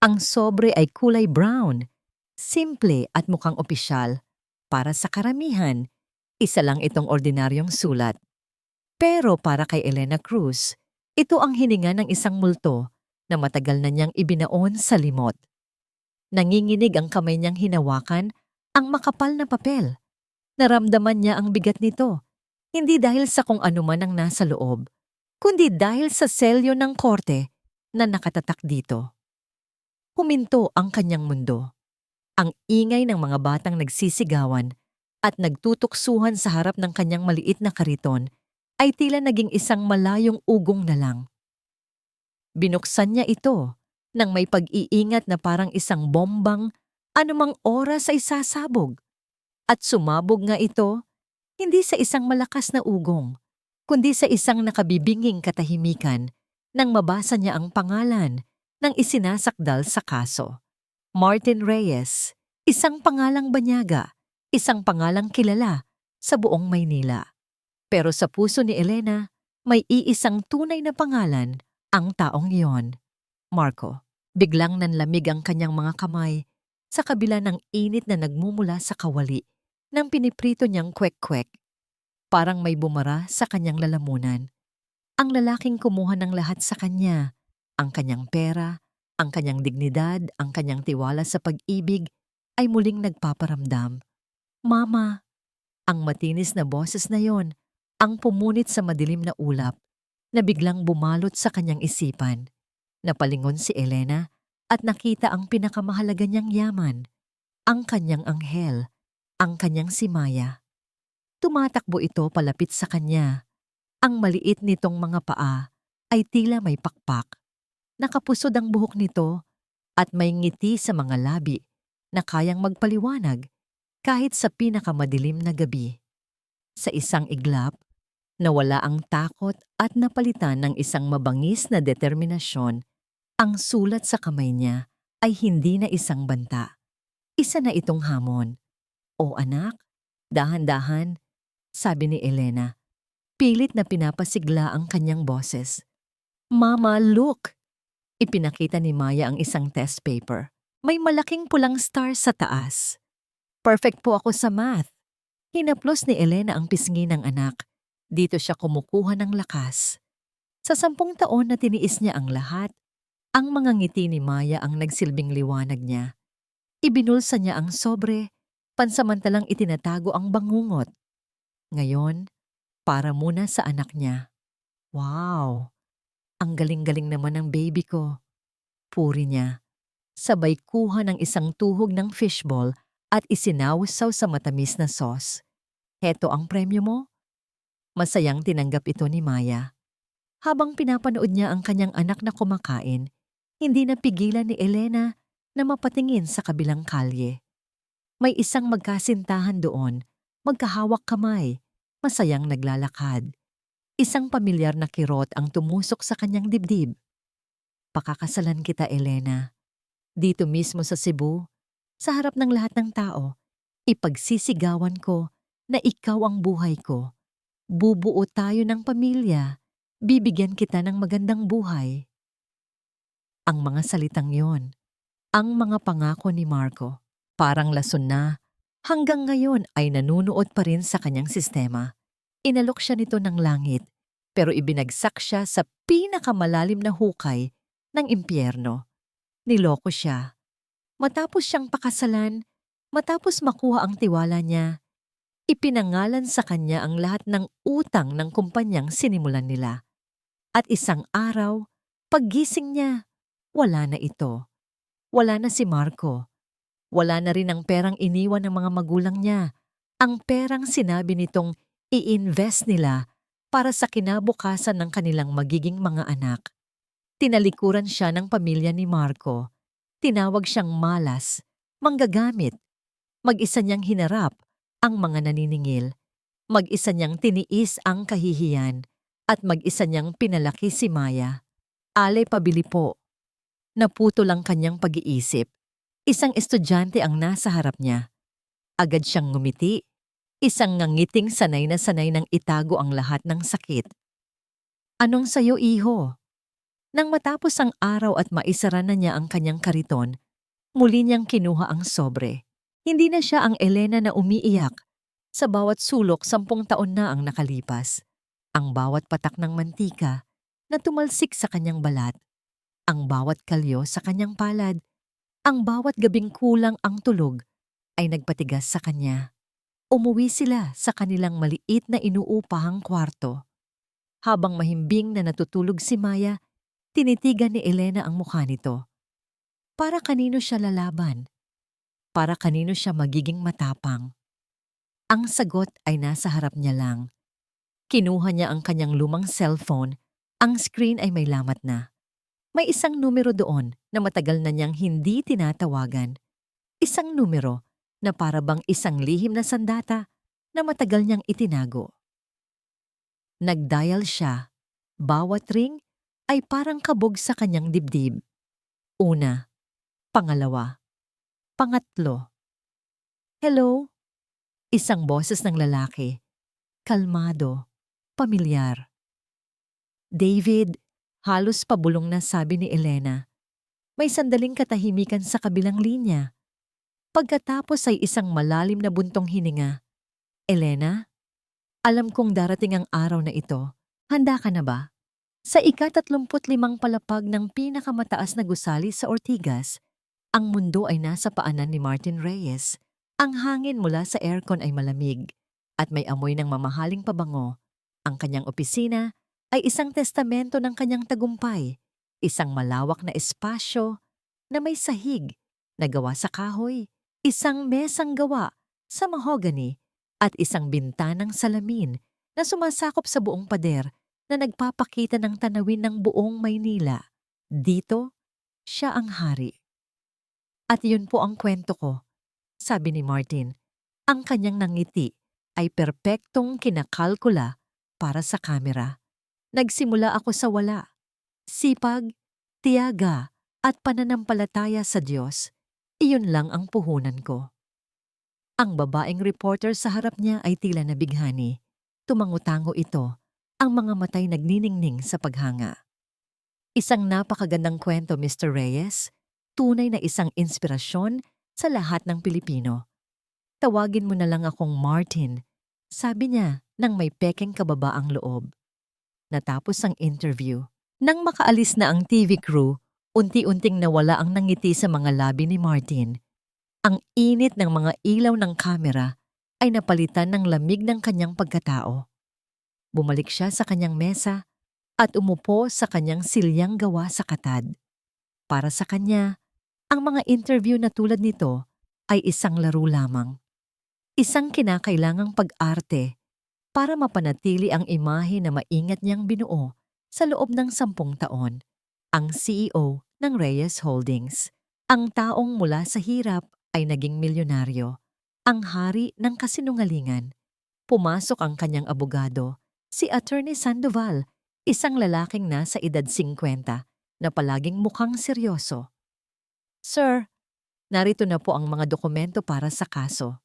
Ang sobre ay kulay brown, simple at mukhang opisyal. Para sa karamihan, isa lang itong ordinaryong sulat. Pero para kay Elena Cruz, ito ang hininga ng isang multo na matagal na niyang ibinaon sa limot. Nanginginig ang kamay niyang hinawakan ang makapal na papel. Naramdaman niya ang bigat nito, hindi dahil sa kung ano man ang nasa loob, kundi dahil sa selyo ng korte na nakatatak dito. Huminto ang kanyang mundo. Ang ingay ng mga batang nagsisigawan at nagtutuksuhan sa harap ng kanyang maliit na kariton ay tila naging isang malayong ugong na lang. Binuksan niya ito nang may pag-iingat na parang isang bombang anumang oras ay sasabog. At sumabog nga ito, hindi sa isang malakas na ugong, kundi sa isang nakabibinging katahimikan nang mabasa niya ang pangalan ng isinasakdal sa kaso. Martin Reyes, isang pangalang banyaga, isang pangalang kilala sa buong Maynila. Pero sa puso ni Elena, may iisang tunay na pangalan ang taong iyon. Marco. Biglang nanlamig ang kanyang mga kamay sa kabila ng init na nagmumula sa kawali ng piniprito niyang kwek-kwek. Parang may bumara sa kanyang lalamunan. Ang lalaking kumuha ng lahat sa kanya, ang kanyang pera, ang kanyang dignidad, ang kanyang tiwala sa pag-ibig, ay muling nagpaparamdam. Mama! Ang matinis na boses na yon, ang pumunit sa madilim na ulap, na biglang bumalot sa kanyang isipan. Napalingon si Elena at nakita ang pinakamahalaga niyang yaman, ang kanyang anghel, ang kanyang si Maya. Tumatakbo ito palapit sa kanya. Ang maliit nitong mga paa ay tila may pakpak. Nakapusod ang buhok nito at may ngiti sa mga labi na kayang magpaliwanag kahit sa pinakamadilim na gabi. Sa isang iglap, nawala ang takot at napalitan ng isang mabangis na determinasyon. Ang sulat sa kamay niya ay hindi na isang banta. Isa na itong hamon. "O anak, dahan-dahan," sabi ni Elena. Pilit na pinapasigla ang kanyang boses. "Mama, look!" Ipinakita ni Maya ang isang test paper. May malaking pulang star sa taas. "Perfect po ako sa math." Hinaplos ni Elena ang pisngi ng anak. Dito siya kumukuha ng lakas. Sa 10 taon na tiniis niya ang lahat, ang mga ngiti ni Maya ang nagsilbing liwanag niya. Ibinulsa niya ang sobre, pansamantalang itinatago ang bangungot. Ngayon, para muna sa anak niya. "Wow! Ang galing-galing naman ng baby ko." Puri niya. Sabay kuha ng isang tuhog ng fishball at isinawsaw sa matamis na sauce. "Heto ang premyo mo." Masayang tinanggap ito ni Maya. Habang pinapanood niya ang kanyang anak na kumakain, hindi napigilan ni Elena na mapatingin sa kabilang kalye. May isang magkasintahan doon, magkahawak kamay, masayang naglalakad. Isang pamilyar na kirot ang tumusok sa kanyang dibdib. "Pakakasalan kita, Elena. Dito mismo sa Cebu, sa harap ng lahat ng tao, ipagsisigawan ko na ikaw ang buhay ko. Bubuo tayo ng pamilya. Bibigyan kita ng magandang buhay." Ang mga salitang yon, ang mga pangako ni Marco, parang lason na, hanggang ngayon ay nanunuot pa rin sa kanyang sistema. Inalok siya nito ng langit, pero ibinagsak siya sa pinakamalalim na hukay ng impyerno. Niloko siya. Matapos siyang pakasalan, matapos makuha ang tiwala niya, ipinangalan sa kanya ang lahat ng utang ng kumpanyang sinimulan nila. At isang araw, paggising niya, wala na ito. Wala na si Marco. Wala na rin ang perang iniwan ng mga magulang niya. Ang perang sinabi nitong i-invest nila para sa kinabukasan ng kanilang magiging mga anak. Tinalikuran siya ng pamilya ni Marco. Tinawag siyang malas, manggagamit. Mag-isa niyang hinarap ang mga naniningil. Mag-isa niyang tiniis ang kahihiyan at mag-isa niyang pinalaki si Maya. Ale pabili po. Naputo lang kanyang pag-iisip. Isang estudyante ang nasa harap niya. Agad siyang ngumiti. Isang ngangiting sanay na sanay nang itago ang lahat ng sakit. "Anong sayo, iho?" Nang matapos ang araw at maisara na niya ang kanyang kariton, muli niyang kinuha ang sobre. Hindi na siya ang Elena na umiiyak. Sa bawat sulok 10 taon na ang nakalipas. Ang bawat patak ng mantika na tumalsik sa kanyang balat. Ang bawat kalyo sa kanyang palad. Ang bawat gabing kulang ang tulog ay nagpatigas sa kanya. Umuwi sila sa kanilang maliit na inuupahang kwarto. Habang mahimbing na natutulog si Maya, tinitigan ni Elena ang mukha nito. Para kanino siya lalaban? Para kanino siya magiging matapang? Ang sagot ay nasa harap niya lang. Kinuha niya ang kanyang lumang cellphone, ang screen ay may lamat na. May isang numero doon na matagal na niyang hindi tinatawagan. Isang numero na para bang isang lihim na sandata na matagal niyang itinago. Nag-dial siya. Bawat ring ay parang kabog sa kanyang dibdib. Una, pangalawa, pangatlo. Hello? Isang boses ng lalaki. Kalmado, pamilyar. David, halos pabulong na sabi ni Elena. May sandaling katahimikan sa kabilang linya. Pagkatapos ay isang malalim na buntong hininga. Elena, alam kong darating ang araw na ito. Handa ka na ba? Sa ika-35 palapag ng pinakamataas na gusali sa Ortigas, ang mundo ay nasa paanan ni Martin Reyes. Ang hangin mula sa aircon ay malamig at may amoy ng mamahaling pabango. Ang kanyang opisina ay isang testamento ng kanyang tagumpay, isang malawak na espasyo na may sahig na gawa sa kahoy, isang mesang gawa sa mahogany at isang bintanang salamin na sumasakop sa buong pader na nagpapakita ng tanawin ng buong Maynila. Dito, siya ang hari. At yun po ang kwento ko, sabi ni Martin. Ang kanyang nangiti ay perpektong kinakalkula para sa kamera. Nagsimula ako sa wala. Sipag, tiyaga at pananampalataya sa Diyos. Iyon lang ang puhunan ko. Ang babaeng reporter sa harap niya ay tila nabighani. Tumango-tango ito, ang mga matay nagniningning sa paghanga. Isang napakagandang kwento, Mr. Reyes. Tunay na isang inspirasyon sa lahat ng Pilipino. Tawagin mo na lang akong Martin, sabi niya nang may pekeng kababaang loob. Natapos ang interview. Nang makaalis na ang TV crew, unti-unting nawala ang nangiti sa mga labi ni Martin. Ang init ng mga ilaw ng kamera ay napalitan ng lamig ng kanyang pagkatao. Bumalik siya sa kanyang mesa at umupo sa kanyang silyang gawa sa katad. Para sa kanya, ang mga interview na tulad nito ay isang laro lamang. Isang kinakailangang pag-arte para mapanatili ang imahe na maingat niyang binuo sa loob ng 10 taon. Ang CEO ng Reyes Holdings, ang taong mula sa hirap ay naging milyonaryo, ang hari ng kasinungalingan. Pumasok ang kanyang abogado, si Attorney Sandoval, isang lalaking nasa edad 50 na palaging mukhang seryoso. Sir, narito na po ang mga dokumento para sa kaso.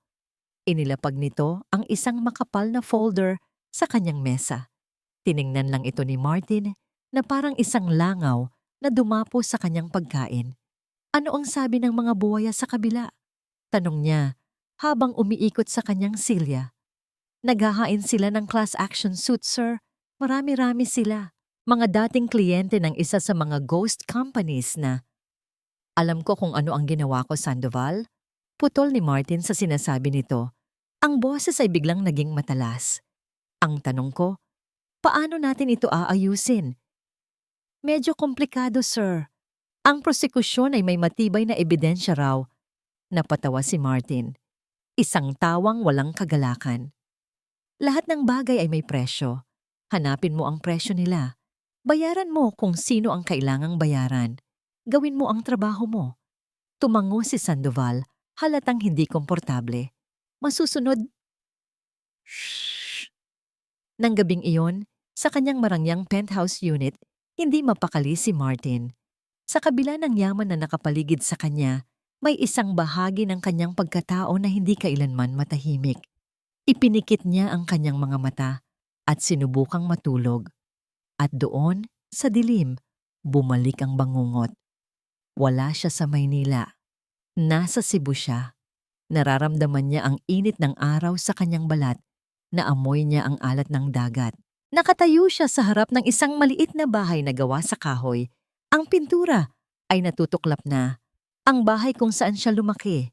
Inilapag nito ang isang makapal na folder sa kanyang mesa. Tiningnan lang ito ni Martin na parang isang langaw na dumapo sa kanyang pagkain. Ano ang sabi ng mga buwaya sa kabila? Tanong niya habang umiikot sa kanyang silya. Naghahain sila ng class action suit, sir. Marami-rami sila. Mga dating kliyente ng isa sa mga ghost companies na. Alam ko kung ano ang ginawa ko, Sandoval. Putol ni Martin sa sinasabi nito. Ang boses ay biglang naging matalas. Ang tanong ko, paano natin ito aayusin? Medyo komplikado, sir. Ang prosekusyon ay may matibay na ebidensya raw. Napatawa si Martin. Isang tawang walang kagalakan. Lahat ng bagay ay may presyo. Hanapin mo ang presyo nila. Bayaran mo kung sino ang kailangang bayaran. Gawin mo ang trabaho mo. Tumango si Sandoval, halatang hindi komportable. Masusunod. Shhh. Nang gabing iyon, sa kanyang marangyang penthouse unit, hindi mapakali si Martin. Sa kabila ng yaman na nakapaligid sa kanya, may isang bahagi ng kanyang pagkatao na hindi kailanman matahimik. Ipinikit niya ang kanyang mga mata at sinubukang matulog. At doon, sa dilim, Bumalik ang bangungot. Wala siya sa Maynila. Nasa Cebu siya. Nararamdaman niya ang init ng araw sa kanyang balat, naamoy niya ang alat ng dagat. Nakatayo siya sa harap ng isang maliit na bahay na gawa sa kahoy. Ang pintura ay natutuklap na. Ang bahay kung saan siya lumaki.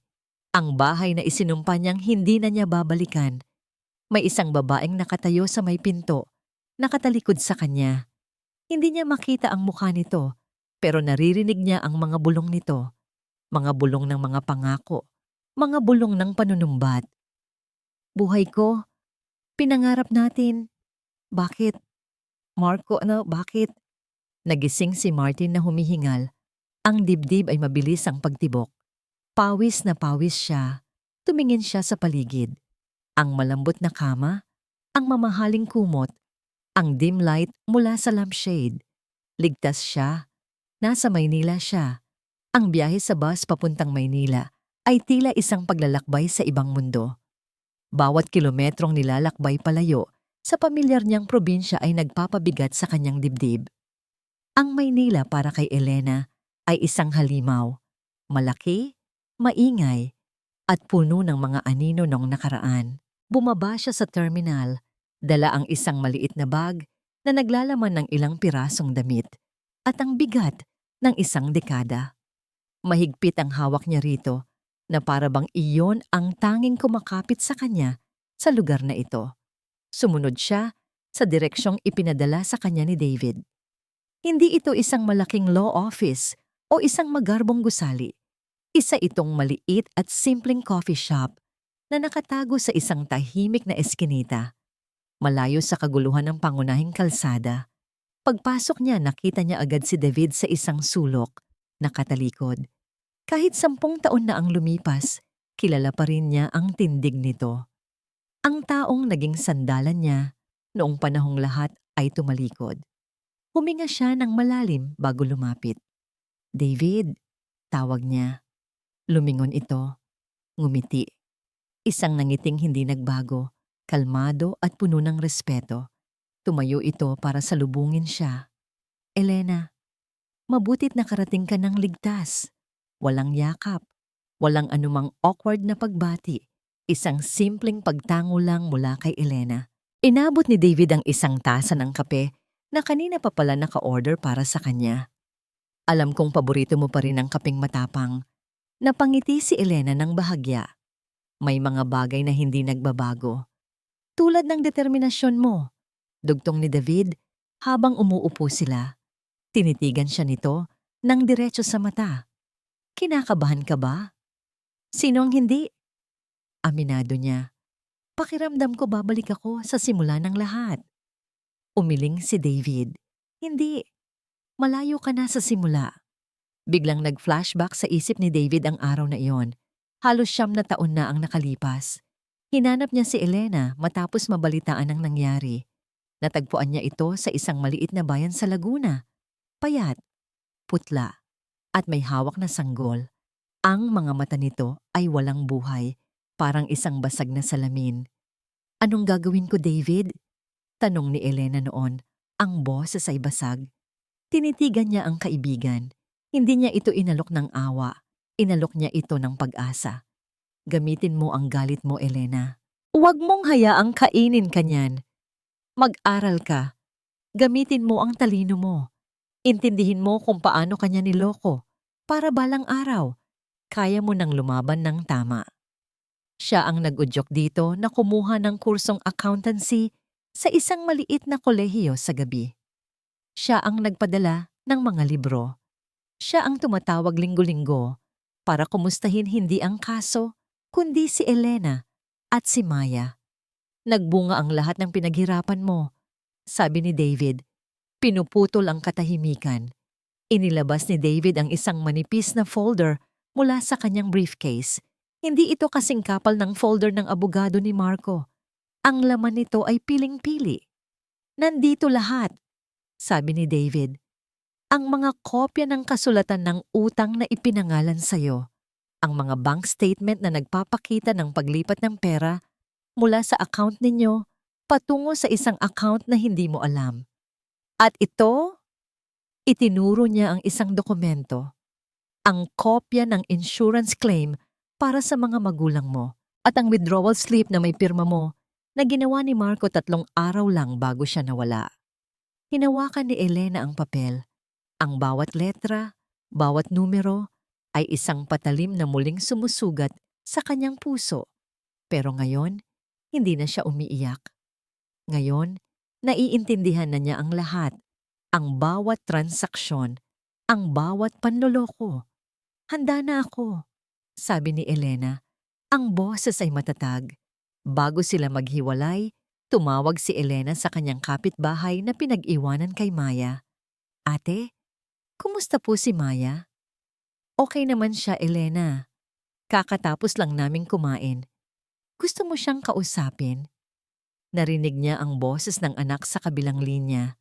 Ang bahay na isinumpa niyang hindi na niya babalikan. May isang babaeng nakatayo sa may pinto, nakatalikod sa kanya. Hindi niya makita ang mukha nito, pero naririnig niya ang mga bulong nito. Mga bulong ng mga pangako, mga bulong ng panunumbat. Buhay ko, pinangarap natin. Bakit? Marco, bakit? Nagising si Martin na humihingal. Ang dibdib ay mabilis ang pagtibok. Pawis na pawis siya. Tumingin siya sa paligid. Ang malambot na kama, ang mamahaling kumot, ang dim light mula sa lampshade. Ligtas siya. Nasa Maynila siya. Ang biyahe sa bus papuntang Maynila ay tila isang paglalakbay sa ibang mundo. Bawat kilometrong nilalakbay palayo sa pamilyar niyang probinsya ay nagpapabigat sa kanyang dibdib. Ang Maynila para kay Elena ay isang halimaw. Malaki, maingay, at puno ng mga anino nung nakaraan. Bumaba siya sa terminal, dala ang isang maliit na bag na naglalaman ng ilang pirasong damit at ang bigat ng isang dekada. Mahigpit ang hawak niya rito na para bang iyon ang tanging kumakapit sa kanya sa lugar na ito. Sumunod siya sa direksyong ipinadala sa kanya ni David. Hindi ito isang malaking law office o isang magarbong gusali. Isa itong maliit at simpleng coffee shop na nakatago sa isang tahimik na eskinita, malayo sa kaguluhan ng pangunahing kalsada. Pagpasok niya, nakita niya agad si David sa isang sulok, nakatalikod. Kahit 10 taon na ang lumipas, kilala pa rin niya ang tindig nito. Ang taong naging sandalan niya noong panahong lahat ay tumalikod. Huminga siya ng malalim bago lumapit. David, tawag niya. Lumingon ito, ngumiti. Isang nangiting hindi nagbago, kalmado at puno ng respeto. Tumayo ito para salubungin siya. Elena, mabutit nakarating ka ng ligtas. Walang yakap, walang anumang awkward na pagbati. Isang simpleng pagtango lang mula kay Elena. Inabot ni David ang isang tasa ng kape na kanina pa pala naka-order para sa kanya. Alam kong paborito mo pa rin ang kapeng matapang. Napangiti si Elena ng bahagya. May mga bagay na hindi nagbabago. Tulad ng determinasyon mo. Dugtong ni David habang umuupo sila. Tinitigan siya nito ng diretso sa mata. Kinakabahan ka ba? Sino ang hindi? Aminado niya. Pakiramdam ko babalik ako sa simula ng lahat. Umiling si David. Hindi. Malayo ka na sa simula. Biglang nag-flashback sa isip ni David ang araw na iyon. Halos 9 na taon na ang nakalipas. Hinanap niya si Elena matapos mabalitaan ang nangyari. Natagpuan niya ito sa isang maliit na bayan sa Laguna. Payat, putla, at may hawak na sanggol. Ang mga mata nito ay walang buhay, parang isang basag na salamin. Anong gagawin ko, David? Tanong ni Elena noon. Ang boses ay basag. Tinitigan niya ang kaibigan. Hindi niya ito inalok ng awa. Inalok niya ito ng pag-asa. Gamitin mo ang galit mo, Elena. Huwag mong hayaang kainin ka niyan. Mag-aral ka. Gamitin mo ang talino mo. Intindihin mo kung paano kanya niloko. Para balang araw, kaya mo nang lumaban ng tama. Siya ang nag-udyok dito na kumuha ng kursong accountancy sa isang maliit na kolehiyo sa gabi. Siya ang nagpadala ng mga libro. Siya ang tumatawag linggo-linggo para kumustahin hindi ang kaso, kundi si Elena at si Maya. Nagbunga ang lahat ng pinaghirapan mo, sabi ni David. Pinuputol ang katahimikan. Inilabas ni David ang isang manipis na folder mula sa kanyang briefcase. Hindi ito kasing kapal ng folder ng abogado ni Marco. Ang laman nito ay piling-pili. Nandito lahat, sabi ni David. Ang mga kopya ng kasulatan ng utang na ipinangalan sa'yo. Ang mga bank statement na nagpapakita ng paglipat ng pera mula sa account ninyo patungo sa isang account na hindi mo alam. At ito, Itinuro niya ang isang dokumento, ang kopya ng insurance claim para sa mga magulang mo at ang withdrawal slip na may pirma mo na ginawa ni Marco 3 araw lang bago siya nawala. Hinawakan ni Elena ang papel. Ang bawat letra, bawat numero ay isang patalim na muling sumusugat sa kanyang puso. Pero ngayon, hindi na siya umiiyak. Ngayon, naiintindihan na niya ang lahat, ang bawat transaksyon, ang bawat panloloko. Handa na ako, sabi ni Elena. Ang boses ay matatag. Bago sila maghiwalay, tumawag si Elena sa kanyang kapitbahay na pinag-iwanan kay Maya. Ate, kumusta po si Maya? Okay naman siya, Elena. Kakatapos lang naming kumain. Gusto mo siyang kausapin? Narinig niya ang boses ng anak sa kabilang linya.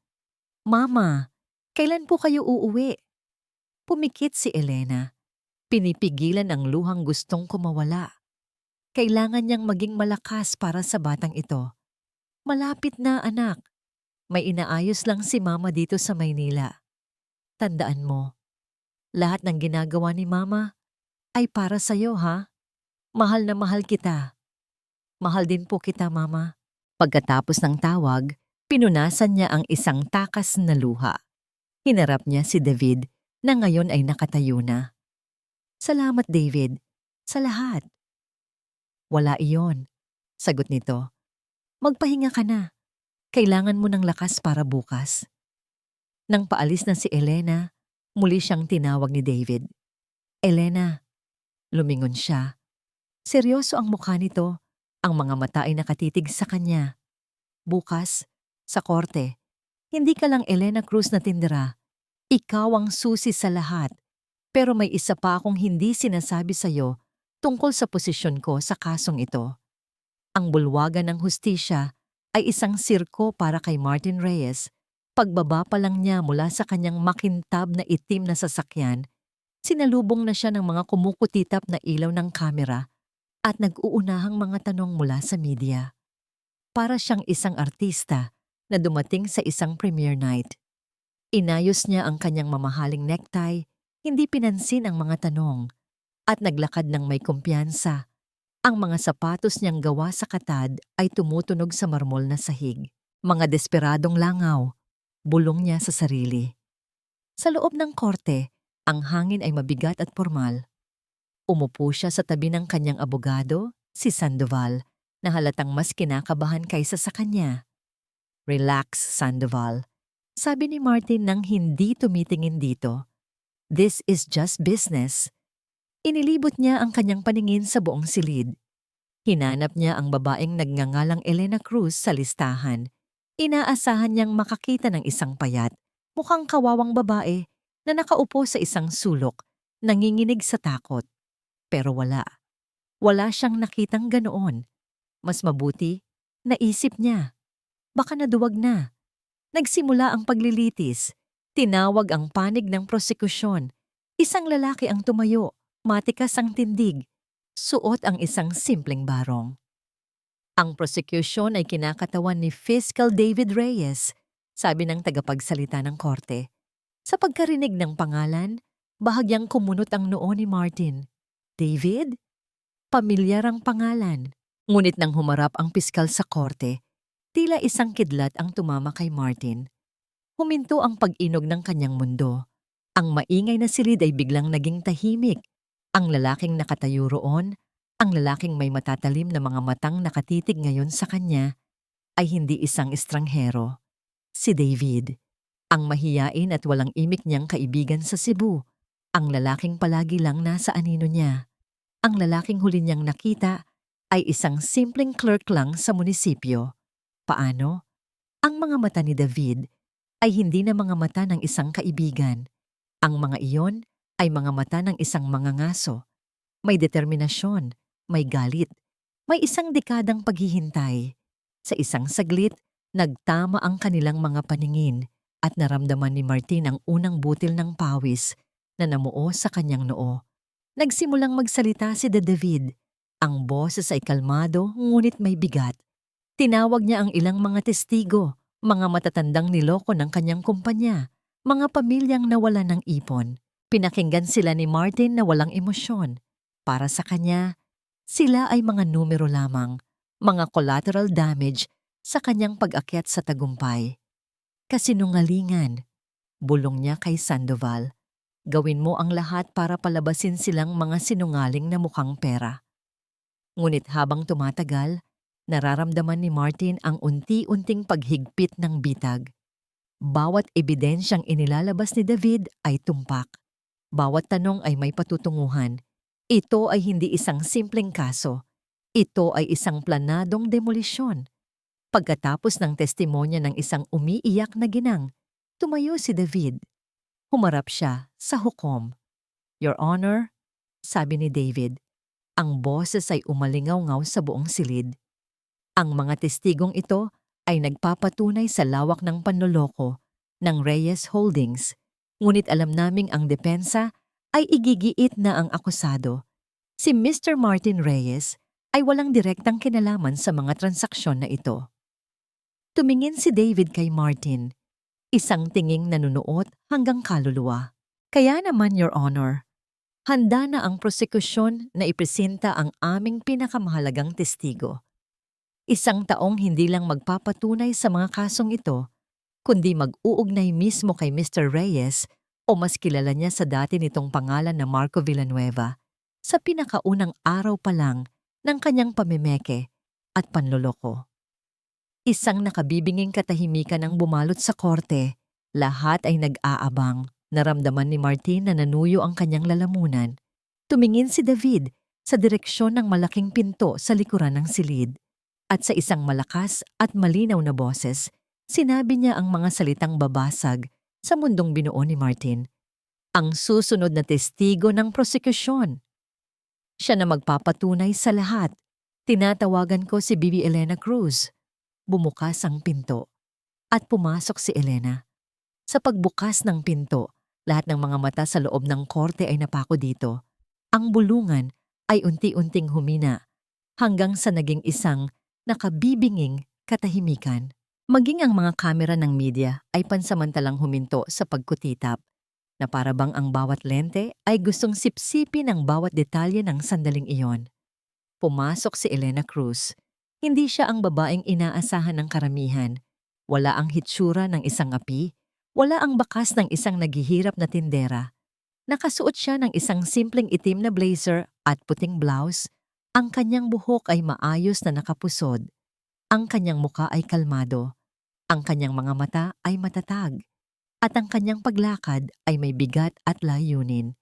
Mama, kailan po kayo uuwi? Pumikit si Elena. Pinipigilan ang luhang gustong kumawala. Kailangan niyang maging malakas para sa batang ito. Malapit na, anak. May inaayos lang si Mama dito sa Maynila. Tandaan mo, lahat ng ginagawa ni Mama ay para sa'yo, ha? Mahal na mahal kita. Mahal din po kita, Mama. Pagkatapos ng tawag, pinunasan niya ang isang takas na luha. Hinarap niya si David na ngayon ay nakatayo na. Salamat, David, sa lahat. Wala iyon, sagot nito. Magpahinga ka na. Kailangan mo ng lakas para bukas. Nang paalis na si Elena, muli siyang tinawag ni David. Elena, lumingon siya. Seryoso ang mukha nito, ang mga mata ay nakatitig sa kanya. Bukas, sa korte, hindi ka lang Elena Cruz na tindera. Ikaw ang susi sa lahat. Pero may isa pa akong hindi sinasabi sa'yo tungkol sa posisyon ko sa kasong ito. Ang bulwagan ng hustisya ay isang sirko para kay Martin Reyes. Pagbaba pa lang niya mula sa kanyang makintab na itim na sasakyan, sinalubong na siya ng mga kumukutitap na ilaw ng kamera at nag-uunahang mga tanong mula sa media. Para siyang isang artista na dumating sa isang premiere night. Inayos niya ang kanyang mamahaling necktie, hindi pinansin ang mga tanong, at naglakad ng may kumpiyansa. Ang mga sapatos niyang gawa sa katad ay tumutunog sa marmol na sahig. Mga desperadong langaw, bulong niya sa sarili. Sa loob ng korte, ang hangin ay mabigat at formal. Umupo siya sa tabi ng kanyang abogado, si Sandoval, na halatang mas kinakabahan kaysa sa kanya. Relax, Sandoval, sabi ni Martin nang hindi tumitingin dito. This is just business. Inilibot niya ang kanyang paningin sa buong silid. Hinanap niya ang babaeng nagngangalang Elena Cruz sa listahan. Inaasahan niyang makakita ng isang payat, mukhang kawawang babae na nakaupo sa isang sulok, nanginginig sa takot. Pero wala. Wala siyang nakitang ganoon. Mas mabuti, naisip niya. Baka naduwag na. Nagsimula ang paglilitis. Tinawag ang panig ng prosekusyon. Isang lalaki ang tumayo. Matikas ang tindig, suot ang isang simpleng barong. Ang prosecution ay kinakatawan ni Fiscal David Reyes, sabi ng tagapagsalita ng korte. Sa pagkarinig ng pangalan, bahagyang kumunot ang noo ni Martin. David? Pamilyar ang pangalan. Ngunit nang humarap ang piskal sa korte, tila isang kidlat ang tumama kay Martin. Huminto ang pag-inog ng kanyang mundo. Ang maingay na silid ay biglang naging tahimik. Ang lalaking nakatayo roon, ang lalaking may matatalim na mga matang nakatitig ngayon sa kanya, ay hindi isang estranghero. Si David, ang mahiyain at walang imik niyang kaibigan sa Cebu, ang lalaking palagi lang nasa anino niya. Ang lalaking huli niyang nakita ay isang simpleng clerk lang sa munisipyo. Paano? Ang mga mata ni David ay hindi na mga mata ng isang kaibigan. Ang mga iyon ay mga mata ng isang mangangaso. May determinasyon, may galit, may isang dekadang paghihintay. Sa isang saglit, nagtama ang kanilang mga paningin at naramdaman ni Martin ang unang butil ng pawis na namuo sa kanyang noo. Nagsimulang magsalita si David. Ang boses ay kalmado ngunit may bigat. Tinawag niya ang ilang mga testigo, mga matatandang niloko ng kanyang kumpanya. Mga pamilyang nawalan ng ipon. Pinakinggan sila ni Martin na walang emosyon. Para sa kanya, sila ay mga numero lamang, mga collateral damage sa kanyang pag-akyat sa tagumpay. Kasinungalingan, bulong niya kay Sandoval. Gawin mo ang lahat para palabasin silang mga sinungaling na mukhang pera. Ngunit habang tumatagal, nararamdaman ni Martin ang unti-unting paghigpit ng bitag. Bawat ebidensyang inilalabas ni David ay tumpak. Bawat tanong ay may patutunguhan. Ito ay hindi isang simpleng kaso. Ito ay isang planadong demolisyon. Pagkatapos ng testimonya ng isang umiiyak na ginang, tumayo si David. Humarap siya sa hukom. "Your Honor," sabi ni David, ang boses ay umalingaw-ngaw sa buong silid. Ang mga testigong ito ay nagpapatunay sa lawak ng panloloko ng Reyes Holdings, ngunit alam naming ang depensa ay igigiit na ang akusado. Si Mr. Martin Reyes ay walang direktang kinalaman sa mga transaksyon na ito. Tumingin si David kay Martin, isang tinging nanunuot hanggang kaluluwa. "Kaya naman, Your Honor, handa na ang prosekusyon na ipresenta ang aming pinakamahalagang testigo. Isang taong hindi lang magpapatunay sa mga kasong ito, kundi mag-uugnay mismo kay Mr. Reyes o mas kilala niya sa dati nitong pangalan na Marco Villanueva sa pinakaunang araw pa lang ng kanyang pamemeke at panloloko." Isang nakabibinging katahimikan ang bumalot sa korte. Lahat ay nag-aabang. Naramdaman ni Martin na nanuyo ang kanyang lalamunan. Tumingin si David sa direksyon ng malaking pinto sa likuran ng silid. At sa isang malakas at malinaw na boses, sinabi niya ang mga salitang babasag sa mundong binuo ni Martin. Ang susunod na testigo ng prosekusyon. Siya na magpapatunay sa lahat. Tinatawagan ko si Bibi Elena Cruz. Bumukas ang pinto at pumasok si Elena. Sa pagbukas ng pinto, lahat ng mga mata sa loob ng korte ay napako dito. Ang bulungan ay unti-unting humina hanggang sa naging isang nakabibinging katahimikan. Maging ang mga kamera ng media ay pansamantalang huminto sa pagkutitap na parabang ang bawat lente ay gustong sipsipin ang bawat detalye ng sandaling iyon. Pumasok si Elena Cruz. Hindi siya ang babaeng inaasahan ng karamihan. Wala ang hitsura ng isang api, wala ang bakas ng isang naghihirap na tindera. Nakasuot siya ng isang simpleng itim na blazer at puting blouse. Ang kanyang buhok ay maayos na nakapusod. Ang kanyang muka ay kalmado. Ang kanyang mga mata ay matatag. At ang kanyang paglakad ay may bigat at layunin.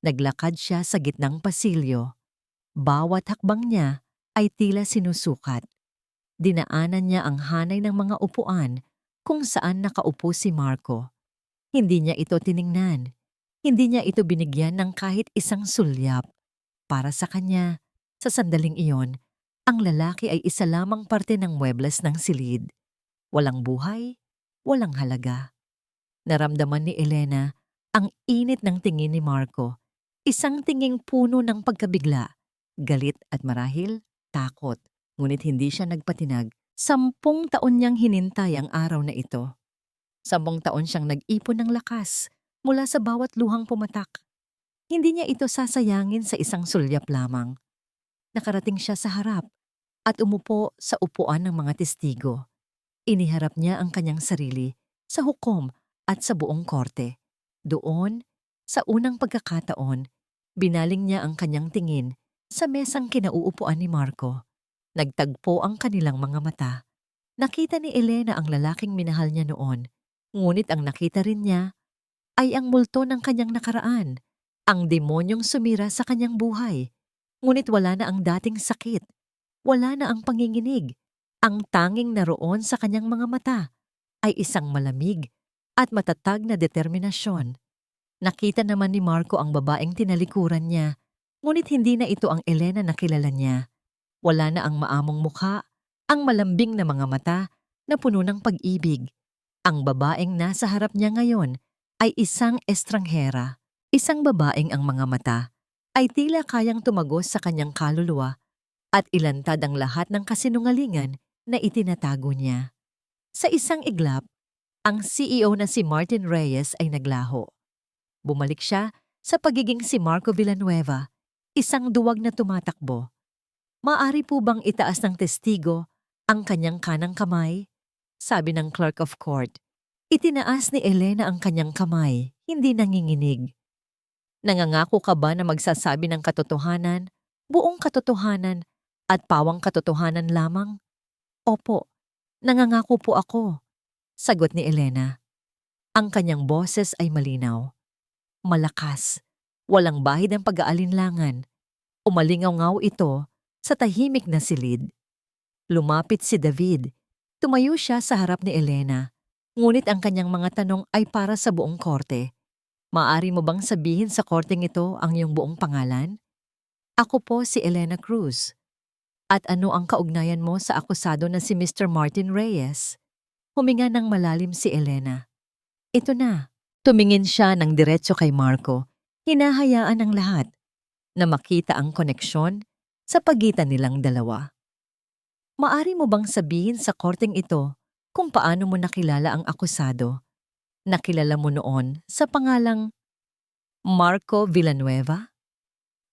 Naglakad siya sa gitnang pasilyo. Bawat hakbang niya ay tila sinusukat. Dinaanan niya ang hanay ng mga upuan kung saan nakaupo si Marco. Hindi niya ito tiningnan. Hindi niya ito binigyan ng kahit isang sulyap. Para sa kanya, sa sandaling iyon, ang lalaki ay isa lamang parte ng muebles ng silid. Walang buhay, walang halaga. Naramdaman ni Elena ang init ng tingin ni Marco. Isang tinging puno ng pagkabigla, galit at marahil takot. Ngunit hindi siya nagpatinag. 10 taon niyang hinintay ang araw na ito. 10 taon siyang nag-ipon ng lakas mula sa bawat luhang pumatak. Hindi niya ito sasayangin sa isang sulyap lamang. Nakarating siya sa harap at umupo sa upuan ng mga testigo. Iniharap niya ang kanyang sarili sa hukom at sa buong korte. Doon, sa unang pagkakataon, binaling niya ang kanyang tingin sa mesang kinauupuan ni Marco. Nagtagpo ang kanilang mga mata. Nakita ni Elena ang lalaking minahal niya noon, ngunit ang nakita rin niya ay ang multo ng kanyang nakaraan, ang demonyong sumira sa kanyang buhay. Ngunit wala na ang dating sakit, wala na ang panginginig. Ang tanging naroon sa kanyang mga mata ay isang malamig at matatag na determinasyon. Nakita naman ni Marco ang babaeng tinalikuran niya, ngunit hindi na ito ang Elena na kilala niya. Wala na ang maamong mukha, ang malambing na mga mata na puno ng pag-ibig. Ang babaeng nasa harap niya ngayon ay isang estranghera. Isang babaeng ang mga mata ay tila kayang tumagos sa kanyang kaluluwa at ilantad ang lahat ng kasinungalingan na itinatago niya. Sa isang iglap, Ang CEO na si Martin Reyes ay naglaho. Bumalik siya sa pagiging si Marco Villanueva, isang duwag na tumatakbo. Maaari po bang itaas ng testigo ang kanyang kanang kamay? Sabi ng clerk of court. Itinaas ni Elena ang kanyang kamay, hindi nanginginig. Nangangako ka ba na magsasabi ng katotohanan, buong katotohanan, at pawang katotohanan lamang? Opo, nangangako po ako, sagot ni Elena. Ang kanyang boses ay malinaw. Malakas, walang bahid ng pag-aalinlangan. Umalingaw-ngaw ito sa tahimik na silid. Lumapit si David. Tumayo siya sa harap ni Elena. Ngunit ang kanyang mga tanong ay para sa buong korte. Maaari mo bang sabihin sa korteng ito ang iyong buong pangalan? Ako po si Elena Cruz. At ano ang kaugnayan mo sa akusado na si Mr. Martin Reyes? Huminga ng malalim si Elena. Ito na. Tumingin siya ng diretso kay Marco. Hinahayaan ng lahat na makita ang koneksyon sa pagitan nilang dalawa. Maari mo bang sabihin sa korteng ito kung paano mo nakilala ang akusado? Nakilala mo noon sa pangalang Marco Villanueva?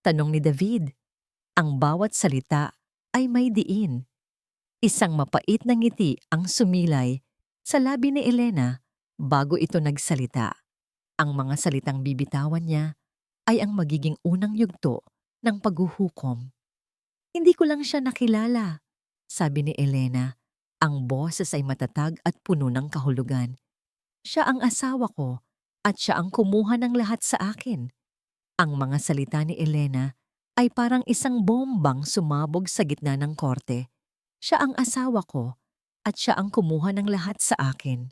Tanong ni David. Ang bawat salita ay may diin. Isang mapait na ngiti ang sumilay sa labi ni Elena bago ito nagsalita. Ang mga salitang bibitawan niya ay ang magiging unang yugto ng paghuhukom. Hindi ko lang siya nakilala, sabi ni Elena. Ang boses ay matatag at puno ng kahulugan. Siya ang asawa ko at siya ang kumuha ng lahat sa akin. Ang mga salita ni Elena ay parang isang bombang sumabog sa gitna ng korte. Siya ang asawa ko at siya ang kumuha ng lahat sa akin.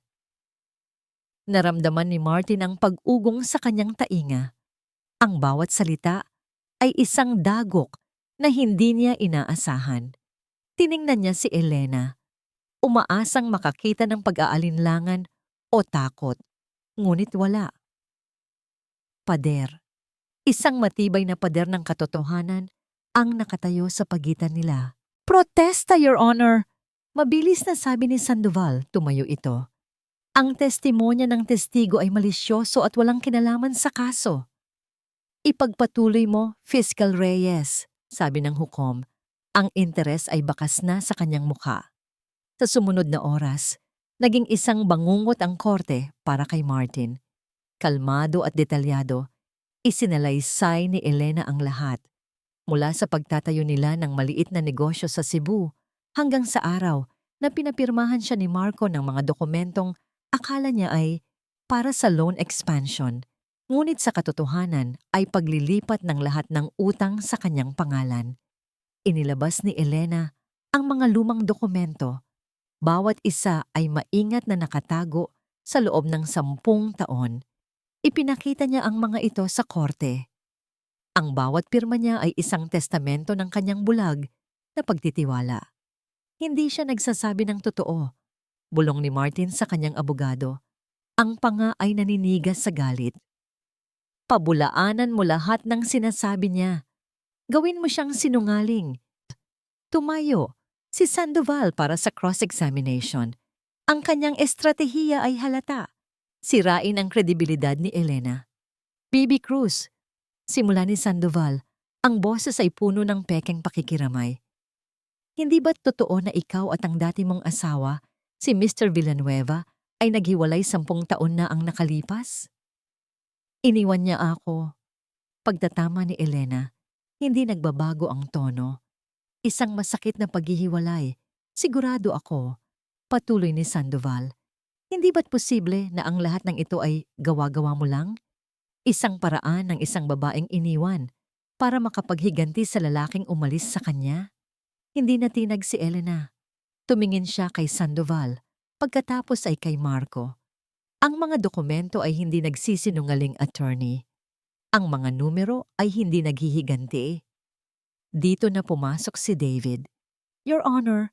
Naramdaman ni Martin ang pag-ugong sa kanyang tainga. Ang bawat salita ay isang dagok na hindi niya inaasahan. Tiningnan niya si Elena. Umaasang makakita ng pag-aalinlangan o takot, ngunit wala. Pader. Isang matibay na pader ng katotohanan ang nakatayo sa pagitan nila. Protesta, Your Honor! Mabilis na sabi ni Sandoval, tumayo ito. Ang testimonya ng testigo ay malisyoso at walang kinalaman sa kaso. Ipagpatuloy mo, Fiscal Reyes, sabi ng hukom. Ang interes ay bakas na sa kanyang mukha. Sa sumunod na oras, naging isang bangungot ang korte para kay Martin. Kalmado at detalyado, isinalaysay ni Elena ang lahat. Mula sa pagtatayo nila ng maliit na negosyo sa Cebu hanggang sa araw na pinapirmahan siya ni Marco ng mga dokumentong akala niya ay para sa loan expansion. Ngunit sa katotohanan ay paglilipat ng lahat ng utang sa kanyang pangalan. Inilabas ni Elena ang mga lumang dokumento. Bawat isa ay maingat na nakatago sa loob ng 10 taon. Ipinakita niya ang mga ito sa korte. Ang bawat pirma niya ay isang testamento ng kanyang bulag na pagtitiwala. Hindi siya nagsasabi ng totoo. Bulong ni Martin sa kanyang abogado. Ang panga ay naninigas sa galit. Pabulaanan mo lahat ng sinasabi niya. Gawin mo siyang sinungaling. Tumayo si Sandoval para sa cross-examination. Ang kanyang estratehiya ay halata. Sirain ang kredibilidad ni Elena. Bibi Cruz, simula ni Sandoval, ang boses ay puno ng pekeng pakikiramay. Hindi ba't totoo na ikaw at ang dati mong asawa, si Mr. Villanueva, ay naghiwalay 10 taon na ang nakalipas? Iniwan niya ako. Pagtatama ni Elena, hindi nagbabago ang tono. Isang masakit na paghihiwalay, sigurado ako, patuloy ni Sandoval. Hindi ba't posible na ang lahat ng ito ay gawa-gawa mo lang? Isang paraan ng isang babaeng iniwan para makapaghiganti sa lalaking umalis sa kanya? Hindi natinag si Elena. Tumingin siya kay Sandoval, pagkatapos ay kay Marco. Ang mga dokumento ay hindi nagsisinungaling, attorney. Ang mga numero ay hindi naghihiganti. Dito na pumasok si David. Your Honor,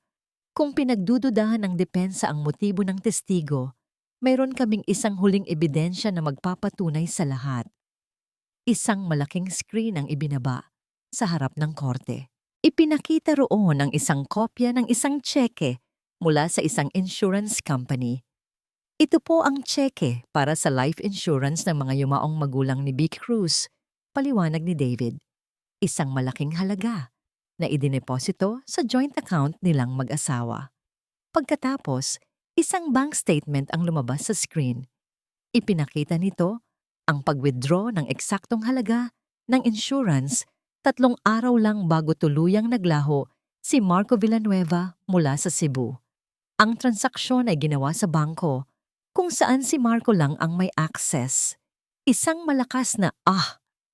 kung pinagdududahan ng depensa ang motibo ng testigo, mayroon kaming isang huling ebidensya na magpapatunay sa lahat. Isang malaking screen ang ibinaba sa harap ng korte. Ipinakita roon ang isang kopya ng isang tseke mula sa isang insurance company. Ito po ang tseke para sa life insurance ng mga yumaong magulang ni Vic Cruz, paliwanag ni David. Isang malaking halaga na idineposito sa joint account nilang mag-asawa. Pagkatapos, isang bank statement ang lumabas sa screen. Ipinakita nito ang pag-withdraw ng eksaktong halaga ng insurance 3 araw lang bago tuluyang naglaho si Marco Villanueva mula sa Cebu. Ang transaksyon ay ginawa sa bangko kung saan si Marco lang ang may access. Isang malakas na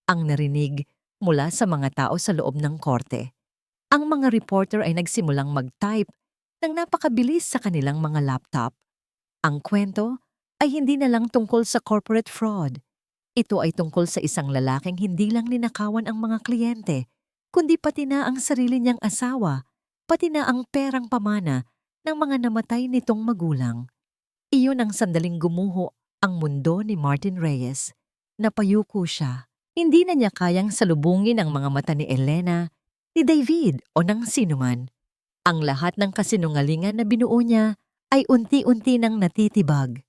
ang narinig mula sa mga tao sa loob ng korte. Ang mga reporter ay nagsimulang mag-type ng napakabilis sa kanilang mga laptop. Ang kwento ay hindi na lang tungkol sa corporate fraud. Ito ay tungkol sa isang lalaking hindi lang ninakawan ang mga kliyente, kundi pati na ang sarili niyang asawa, pati na ang perang pamana ng mga namatay nitong magulang. Iyon ang sandaling gumuho ang mundo ni Martin Reyes. Napayuko siya. Hindi na niya kayang salubungin ang mga mata ni Elena, ni David o ng sinuman. Ang lahat ng kasinungalingan na binuo niya ay unti-unti nang natitibag.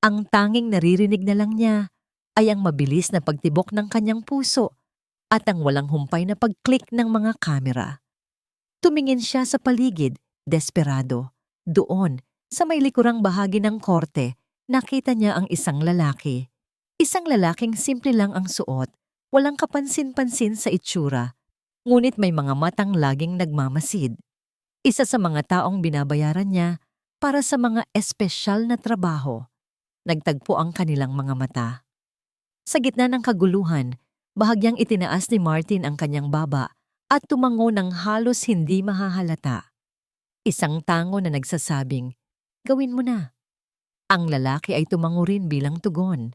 Ang tanging naririnig na lang niya ay ang mabilis na pagtibok ng kanyang puso at ang walang humpay na pag-click ng mga kamera. Tumingin siya sa paligid, desperado. Doon, sa may likurang bahagi ng korte, nakita niya ang isang lalaki. Isang lalaking simple lang ang suot, walang kapansin-pansin sa itsura, ngunit may mga matang laging nagmamasid. Isa sa mga taong binabayaran niya para sa mga espesyal na trabaho. Nagtagpo ang kanilang mga mata. Sa gitna ng kaguluhan, bahagyang itinaas ni Martin ang kanyang baba at tumango ng halos hindi mahahalata. Isang tango na nagsasabing, "Gawin mo na." Ang lalaki ay tumango rin bilang tugon,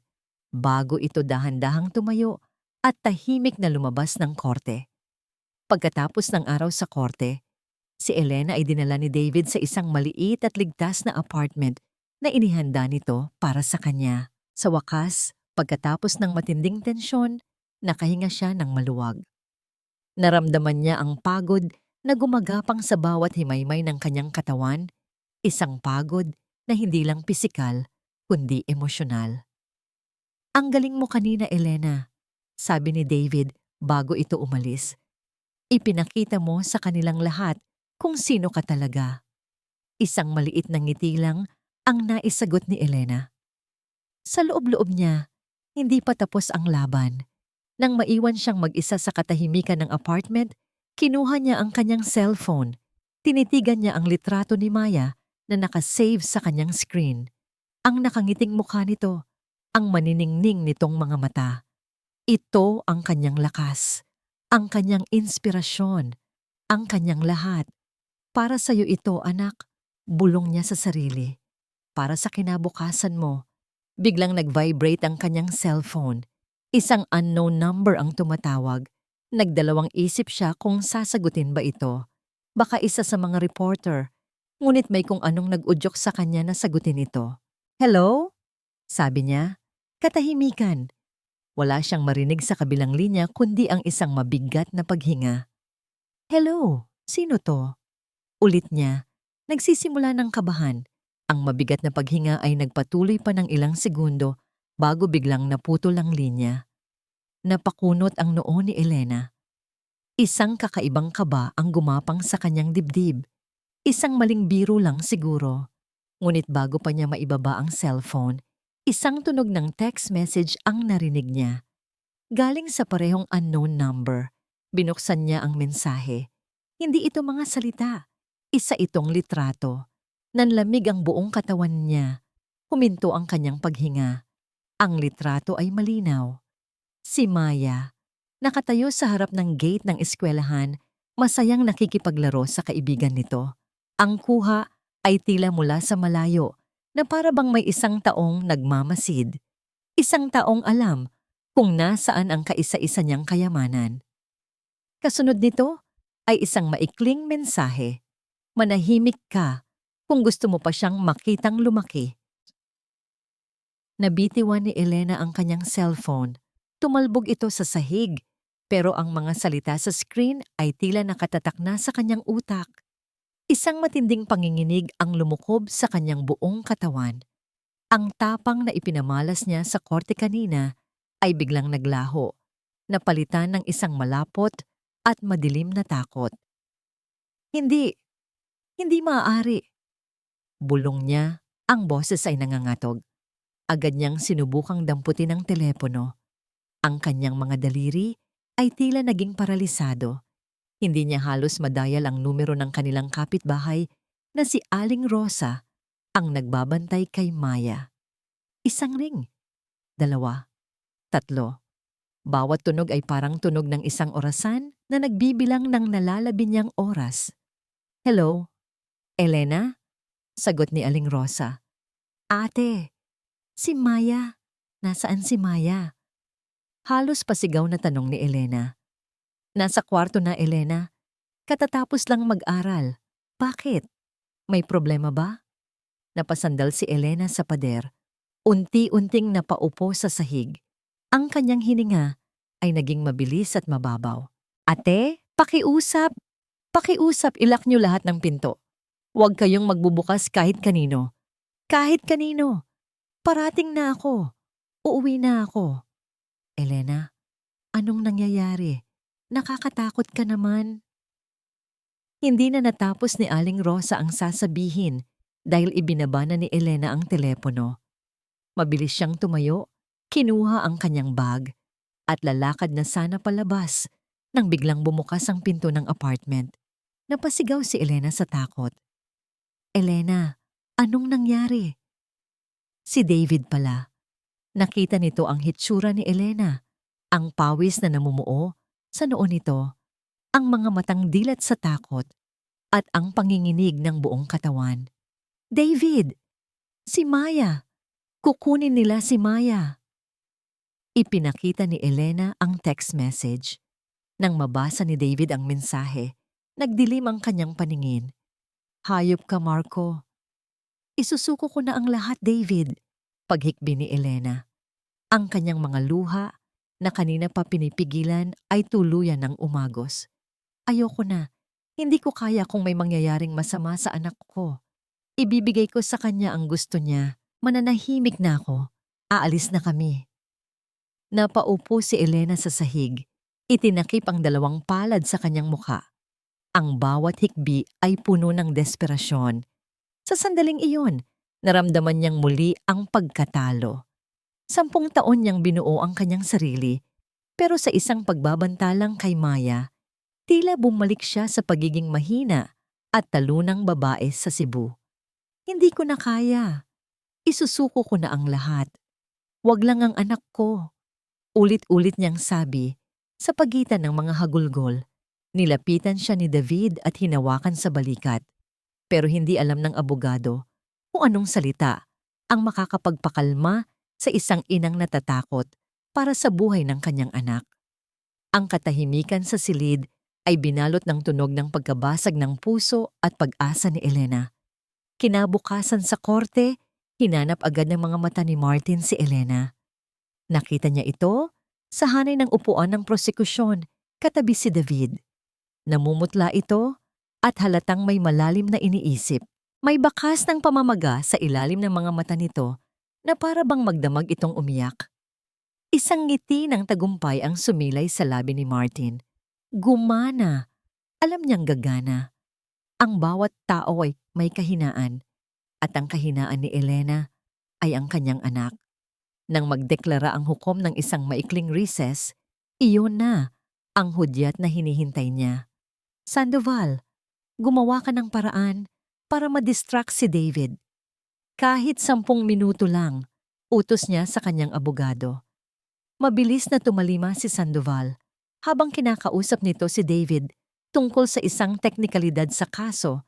bago ito dahan-dahang tumayo at tahimik na lumabas ng korte. Pagkatapos ng araw sa korte, si Elena ay dinala ni David sa isang maliit at ligtas na apartment na inihanda nito para sa kanya. Sa wakas, pagkatapos ng matinding tensyon, nakahinga siya ng maluwag. Naramdaman niya ang pagod na gumagapang sa bawat himaymay ng kanyang katawan, isang pagod na hindi lang pisikal, kundi emosyonal. "Ang galing mo kanina, Elena," sabi ni David bago ito umalis. "Ipinakita mo sa kanilang lahat kung sino ka talaga." Isang maliit na ngiti lang ang naisagot ni Elena. Sa loob-loob niya, hindi pa tapos ang laban. Nang maiwan siyang mag-isa sa katahimikan ng apartment, kinuha niya ang kanyang cellphone. Tinitigan niya ang litrato ni Maya na nakasave sa kanyang screen. Ang nakangiting mukha nito, ang maniningning nitong mga mata. Ito ang kanyang lakas, ang kanyang inspirasyon, ang kanyang lahat. "Para sa'yo ito, anak," bulong niya sa sarili. "Para sa kinabukasan mo." Biglang nag-vibrate ang kanyang cellphone. Isang unknown number ang tumatawag. Nagdalawang isip siya kung sasagutin ba ito. Baka isa sa mga reporter. Ngunit may kung anong nag-udyok sa kanya na sagutin ito. "Hello?" sabi niya. Katahimikan. Wala siyang marinig sa kabilang linya kundi ang isang mabigat na paghinga. "Hello? Sino to?" Ulit niya. Nagsisimula ng kabahan. Ang mabigat na paghinga ay nagpatuloy pa ng ilang segundo bago biglang naputol ang linya. Napakunot ang noo ni Elena. Isang kakaibang kaba ang gumapang sa kanyang dibdib. Isang maling biro lang siguro. Ngunit bago pa niya maibaba ang cellphone, isang tunog ng text message ang narinig niya. Galing sa parehong unknown number. Binuksan niya ang mensahe. Hindi ito mga salita. Isa itong litrato. Nanlamig ang buong katawan niya. Huminto ang kanyang paghinga. Ang litrato ay malinaw. Si Maya, nakatayo sa harap ng gate ng eskwelahan, masayang nakikipaglaro sa kaibigan nito. Ang kuha ay tila mula sa malayo, na para bang may isang taong nagmamasid. Isang taong alam kung nasaan ang kaisa-isa niyang kayamanan. Kasunod nito ay isang maikling mensahe. "Manahimik ka kung gusto mo pa siyang makitang lumaki." Nabitiwan ni Elena ang kanyang cellphone. Tumalbog ito sa sahig, pero ang mga salita sa screen ay tila nakatatak na sa kanyang utak. Isang matinding panginginig ang lumukob sa kanyang buong katawan. Ang tapang na ipinamalas niya sa korte kanina ay biglang naglaho, napalitan ng isang malapot at madilim na takot. Hindi, hindi maaari. Bulong niya, ang boses ay nangangatog. Agad niyang sinubukang damputin ang telepono. Ang kanyang mga daliri ay tila naging paralisado. Hindi niya halos madayal ang numero ng kanilang kapitbahay na si Aling Rosa ang nagbabantay kay Maya. Isang ring, 2, 3. Bawat tunog ay parang tunog ng isang orasan na nagbibilang ng nalalabi niyang oras. Hello? Elena? Sagot ni Aling Rosa. Ate, si Maya. Nasaan si Maya? Halos pasigaw na tanong ni Elena. Nasa kwarto na, Elena. Katatapos lang mag-aral. Bakit? May problema ba? Napasandal si Elena sa pader. Unti-unting napaupo sa sahig. Ang kanyang hininga ay naging mabilis at mababaw. Ate, pakiusap. Pakiusap, ilak niyo lahat ng pinto. Huwag kayong magbubukas kahit kanino. Kahit kanino. Parating na ako. Uuwi na ako. Elena, anong nangyayari? Nakakatakot ka naman. Hindi na natapos ni Aling Rosa ang sasabihin dahil ibinaba na ni Elena ang telepono. Mabilis siyang tumayo, kinuha ang kanyang bag at lalakad na sana palabas nang biglang bumukas ang pinto ng apartment. Napasigaw si Elena sa takot. Elena, anong nangyari? Si David pala. Nakita nito ang hitsura ni Elena, ang pawis na namumuo sa noo nito, ang mga matang dilat sa takot at ang panginginig ng buong katawan. David! Si Maya! Kukunin nila si Maya! Ipinakita ni Elena ang text message. Nang mabasa ni David ang mensahe, nagdilim ang kanyang paningin. Hayop ka, Marco. Isusuko ko na ang lahat, David. Paghikbi ni Elena. Ang kanyang mga luha na kanina pa pinipigilan ay tuluyan ng umagos. Ayoko na. Hindi ko kaya kung may mangyayaring masama sa anak ko. Ibibigay ko sa kanya ang gusto niya. Mananahimik na ako. Aalis na kami. Napaupo si Elena sa sahig. Itinakip ang 2 palad sa kanyang mukha. Ang bawat hikbi ay puno ng desperasyon. Sa sandaling iyon, naramdaman niyang muli ang pagkatalo. 10 taon niyang binuo ang kanyang sarili, pero sa isang pagbabantalang kay Maya, tila bumalik siya sa pagiging mahina at talunang babae sa Cebu. Hindi ko na kaya. Isusuko ko na ang lahat. Wag lang ang anak ko. Ulit-ulit niyang sabi sa pagitan ng mga hagulgol. Nilapitan siya ni David at hinawakan sa balikat. Pero hindi alam ng abogado kung anong salita ang makakapagpakalma sa isang inang natatakot para sa buhay ng kanyang anak. Ang katahimikan sa silid ay binalot ng tunog ng pagkabasag ng puso at pag-asa ni Elena. Kinabukasan sa korte, hinanap agad ng mga mata ni Martin si Elena. Nakita niya ito sa hanay ng upuan ng prosekusyon katabi si David. Namumutla ito at halatang may malalim na iniisip. May bakas ng pamamaga sa ilalim ng mga mata nito na para bang magdamag itong umiyak. Isang ngiti ng tagumpay ang sumilay sa labi ni Martin. Gumana. Alam niyang gagana. Ang bawat tao ay may kahinaan at ang kahinaan ni Elena ay ang kanyang anak. Nang magdeklara ang hukom ng isang maikling recess, iyon na ang hudyat na hinihintay niya. Sandoval, gumawa ka ng paraan para ma-distract si David. Kahit 10 minuto lang, utos niya sa kanyang abogado. Mabilis na tumalima si Sandoval habang kinakausap nito si David tungkol sa isang teknikalidad sa kaso.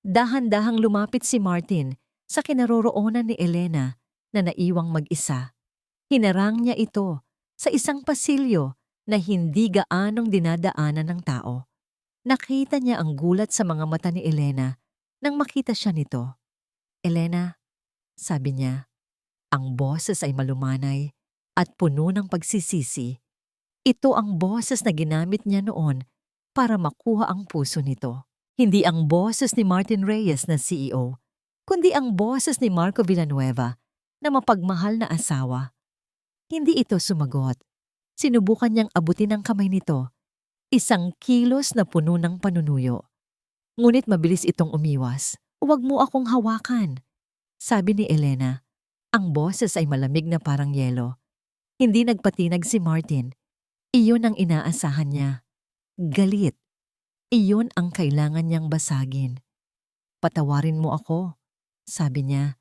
Dahan-dahang lumapit si Martin sa kinaroroonan ni Elena na naiwang mag-isa. Hinarang niya ito sa isang pasilyo na hindi gaanong dinadaanan ng tao. Nakita niya ang gulat sa mga mata ni Elena nang makita siya nito. Elena, sabi niya, ang boses ay malumanay at puno ng pagsisisi. Ito ang boses na ginamit niya noon para makuha ang puso nito. Hindi ang boses ni Martin Reyes na CEO, kundi ang boses ni Marco Villanueva na mapagmahal na asawa. Hindi ito sumagot. Sinubukan niyang abutin ang kamay nito, isang kilos na puno ng panunuyo. Ngunit mabilis itong umiwas. "Huwag mo akong hawakan," sabi ni Elena. Ang boses ay malamig na parang yelo. Hindi nagpatinag si Martin. Iyon ang inaasahan niya. Galit. Iyon ang kailangan niyang basagin. "Patawarin mo ako," sabi niya.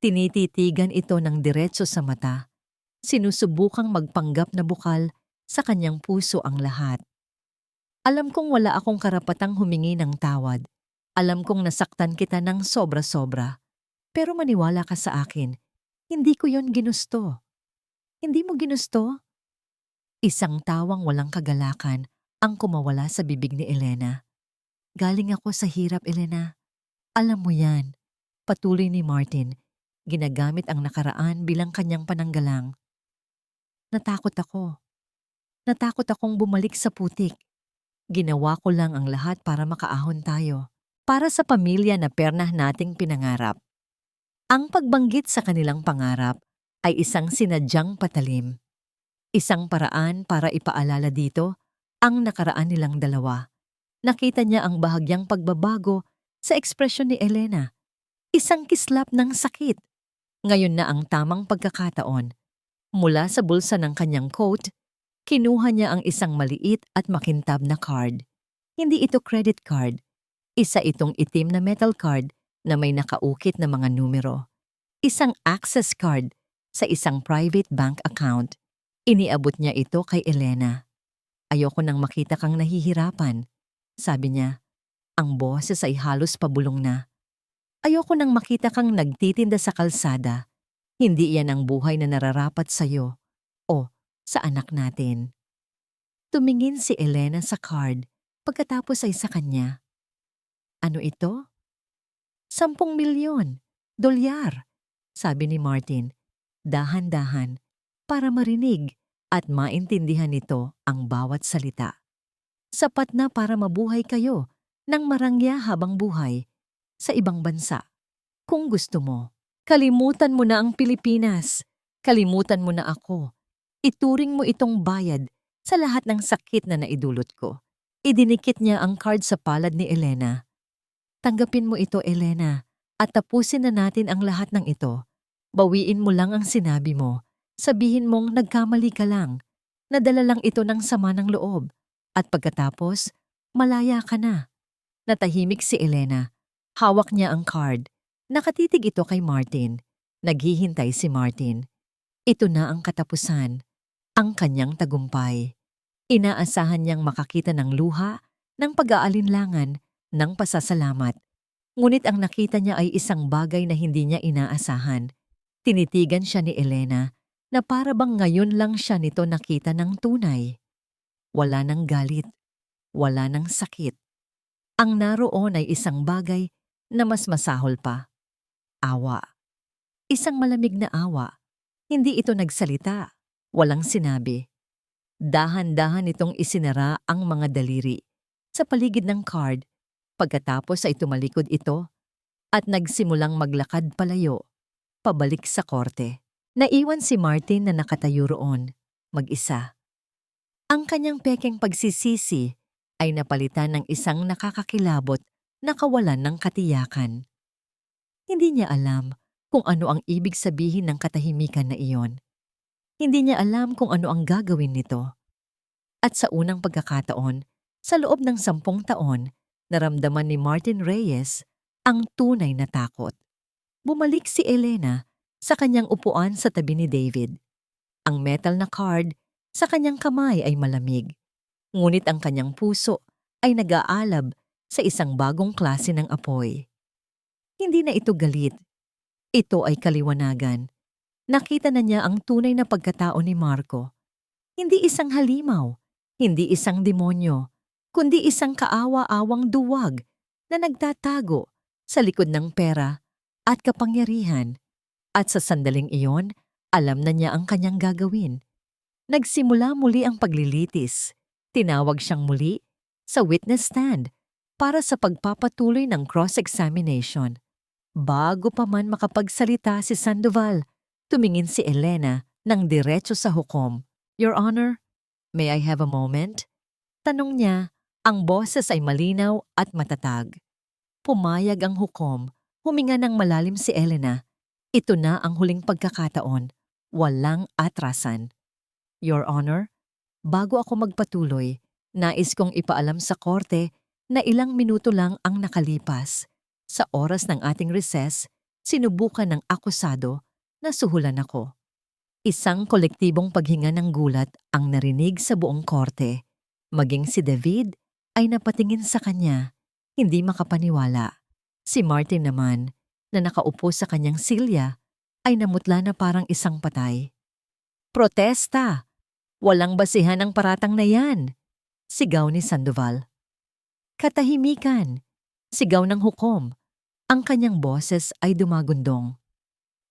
Tinititigan ito ng diretso sa mata. Sinusubukang magpanggap na bukal sa kanyang puso ang lahat. "Alam kong wala akong karapatang humingi ng tawad. Alam kong nasaktan kita ng sobra-sobra. Pero maniwala ka sa akin, hindi ko yon ginusto." "Hindi mo ginusto?" Isang tawang walang kagalakan ang kumawala sa bibig ni Elena. "Galing ako sa hirap, Elena. Alam mo yan." Patuloy ni Martin, ginagamit ang nakaraan bilang kanyang pananggalang. "Natakot ako. Natakot akong bumalik sa putik. Ginawa ko lang ang lahat para makaahon tayo. Para sa pamilya na pernah nating pinangarap." Ang pagbanggit sa kanilang pangarap ay isang sinadyang patalim. Isang paraan para ipaalala dito ang nakaraan nilang dalawa. Nakita niya ang bahagyang pagbabago sa ekspresyon ni Elena. Isang kislap ng sakit. Ngayon na ang tamang pagkakataon. Mula sa bulsa ng kanyang coat, kinuha niya ang isang maliit at makintab na card. Hindi ito credit card. Isa itong itim na metal card na may nakaukit na mga numero. Isang access card sa isang private bank account. Iniabot niya ito kay Elena. "Ayoko nang makita kang nahihirapan," sabi niya. Ang boses ay halos pabulong na. "Ayoko nang makita kang nagtitinda sa kalsada. Hindi yan ang buhay na nararapat sa'yo o sa anak natin." Tumingin si Elena sa card, pagkatapos ay sa kanya. "Ano ito?" $10,000,000, sabi ni Martin. Dahan-dahan, para marinig at maintindihan nito ang bawat salita. "Sapat na para mabuhay kayo ng marangya habang buhay sa ibang bansa. Kung gusto mo, kalimutan mo na ang Pilipinas. Kalimutan mo na ako. Ituring mo itong bayad sa lahat ng sakit na naidulot ko." Idinikit niya ang card sa palad ni Elena. "Tanggapin mo ito, Elena, at tapusin na natin ang lahat ng ito. Bawiin mo lang ang sinabi mo. Sabihin mong nagkamali ka lang. Nadala lang ito ng sama ng loob. At pagkatapos, malaya ka na." Natahimik si Elena. Hawak niya ang card. Nakatitig ito kay Martin. Naghihintay si Martin. Ito na ang katapusan. Ang kanyang tagumpay. Inaasahan niyang makakita ng luha, ng pag-aalinlangan, ng pasasalamat. Ngunit ang nakita niya ay isang bagay na hindi niya inaasahan. Tinitigan siya ni Elena na para bang ngayon lang siya nito nakita ng tunay. Wala ng galit. Wala ng sakit. Ang naroon ay isang bagay na mas masahol pa. Awa. Isang malamig na awa. Hindi ito nagsalita. Walang sinabi. Dahan-dahan itong isinara ang mga daliri sa paligid ng card. Pagkatapos ay tumalikod ito at nagsimulang maglakad palayo, pabalik sa korte. Naiwan si Martin na nakatayo roon, mag-isa. Ang kanyang pekeng pagsisisi ay napalitan ng isang nakakakilabot na kawalan ng katiyakan. Hindi niya alam kung ano ang ibig sabihin ng katahimikan na iyon. Hindi niya alam kung ano ang gagawin nito. At sa unang pagkakataon, sa loob ng 10 taon, naramdaman ni Martin Reyes ang tunay na takot. Bumalik si Elena sa kanyang upuan sa tabi ni David. Ang metal na card sa kanyang kamay ay malamig. Ngunit ang kanyang puso ay nag-aalab sa isang bagong klase ng apoy. Hindi na ito galit. Ito ay kaliwanagan. Nakita na niya ang tunay na pagkatao ni Marco. Hindi isang halimaw, hindi isang demonyo, kundi isang kaawa-awang duwag na nagtatago sa likod ng pera at kapangyarihan. At sa sandaling iyon, alam na niya ang kanyang gagawin. Nagsimula muli ang paglilitis. Tinawag siyang muli sa witness stand para sa pagpapatuloy ng cross-examination. Bago pa man makapagsalita si Sandoval, tumingin si Elena ng diretso sa hukom. Your Honor, may I have a moment? Tanong niya, ang boses ay malinaw at matatag. Pumayag ang hukom, huminga ng malalim si Elena. Ito na ang huling pagkakataon. Walang atrasan. Your Honor, bago ako magpatuloy, nais kong ipaalam sa korte na ilang minuto lang ang nakalipas. Sa oras ng ating recess, sinubukan ng akusado na suhulan ako. Isang kolektibong paghinga ng gulat ang narinig sa buong korte. Maging si David ay napatingin sa kanya, hindi makapaniwala. Si Martin naman, na nakaupo sa kanyang silya, ay namutla na parang isang patay. Protesta! Walang basihan ang paratang na yan! Sigaw ni Sandoval. Katahimikan! Sigaw ng hukom. Ang kanyang boses ay dumagundong.